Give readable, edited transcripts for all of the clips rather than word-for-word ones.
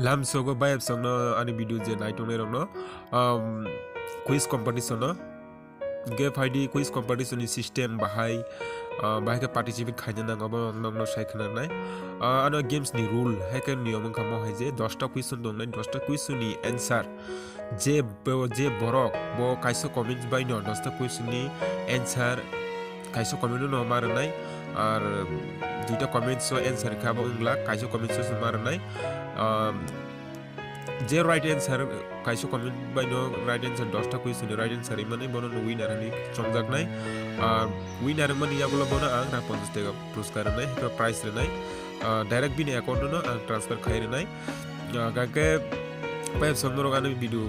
lamsogo bayab songno ani video je naitone rongno quiz competition no ge phaidi quiz competition ni system bahai bahai participate khaina nangabo nangno shaikhna nai ano games ni rule hacker niyom khamo hai je 10 ta question dong nai 10 ta question ni answer je borok bo kaisa comments bai no 10 ta question ni answer kaisa comment no mar nai ar duita comments so answer khabo ungla kaisa comments so mar nai যে right answer কাইসো comment বাইনো right answer 10টা কুইজন right answer ইমানে বনো winner ani চমজাক নাই আর winner মানে ইয়াগুলো বনো আং না 50 টাকা পুরস্কার নাই তো প্রাইস রে নাই ডাইরেক্ট বিনে অ্যাকাউন্ট নো আং ট্রান্সফার খাইরে নাই গাকে পাইপ সমনর গানে ভিডিও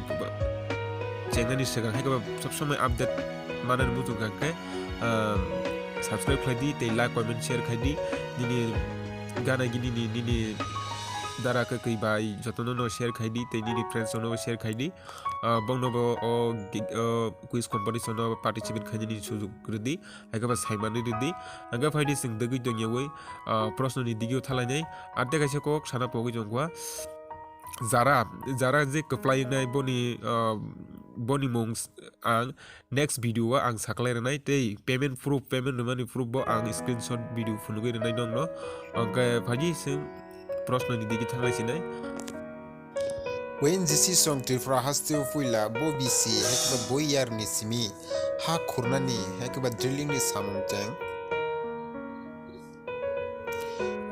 চ্যানেল ইসে গাকে সব সময় আপডেট মানের মুতু গাকে সাবস্ক্রাইব খাইদি তে লাইক কমেন্ট শেয়ার খাইদি নিনি গানা গিনি নিনি dara ka kai bai jotono no share khaidi te ni friends no share khaidi bongno bo quiz competition no participate khaidi ni sujug ridi agaba saimani ridi aga faidi sing dagi dongyewe প্রশ্ন ni digio thalai nai arte kaise kok sana pogi jongwa jara je kaplai nai boni mongs ang next video wa ang saklai nai te payment money proof bo ang screenshot video phunugoi nai dong no aga faidi sing প্রশ্ন ni digi thanglai sinai wen jisi song trifra haste fuila bo bisi hekba boyar ni simi ha khurnani hekba drilling ni samung teng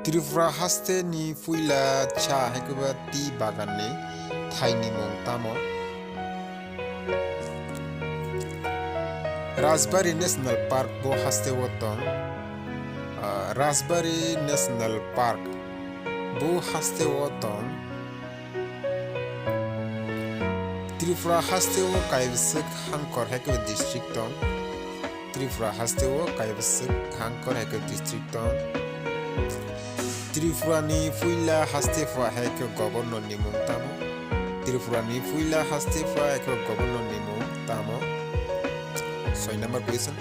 trifra haste ni fuila cha hekba ti bagan ni thai ni mong tamo Raspberry National Park bo haste wotong Raspberry National Park bo haste wotong Tripura haste wo kaibsik hankor hekbe district tong Tripura haste wo kaibsik hankor hekbe district tong Tripura ni fuila haste fa hekbe governor ni mung tamo Tripura ni fuila haste fa hekbe governor ni mung tamo 6 number question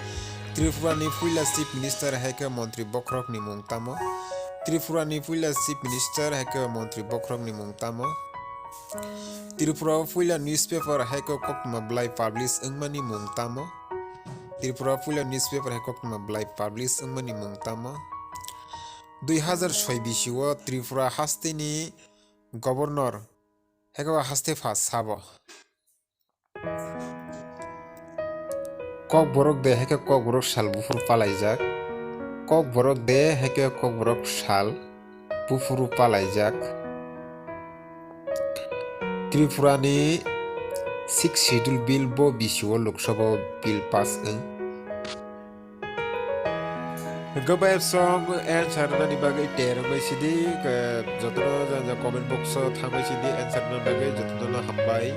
Tripura ni fuila chief minister hekbe montri bokrok ni mung tamo Tripura ni fuila chief minister hekbe montri bokrok ni mung tamo Tripura fuila newspaper heko kokma blai publish engmani mung tamo Tripura fuila newspaper heko kokma blai publish engmani mung tamo 2006 bisio Tripura haste ni governor heko haste fa sabo kok borok de heko kok borok sal bufur palaijak kok borok de heko kok borok sal bufuru palaijak Tripura ni 6 schedule bill bo bisio Lok Sabha bill pass eng Gobayab song answer na ni bagay tera mai sidi ka jotono ja comment box thamai sidi answer na bagay jotono na hambai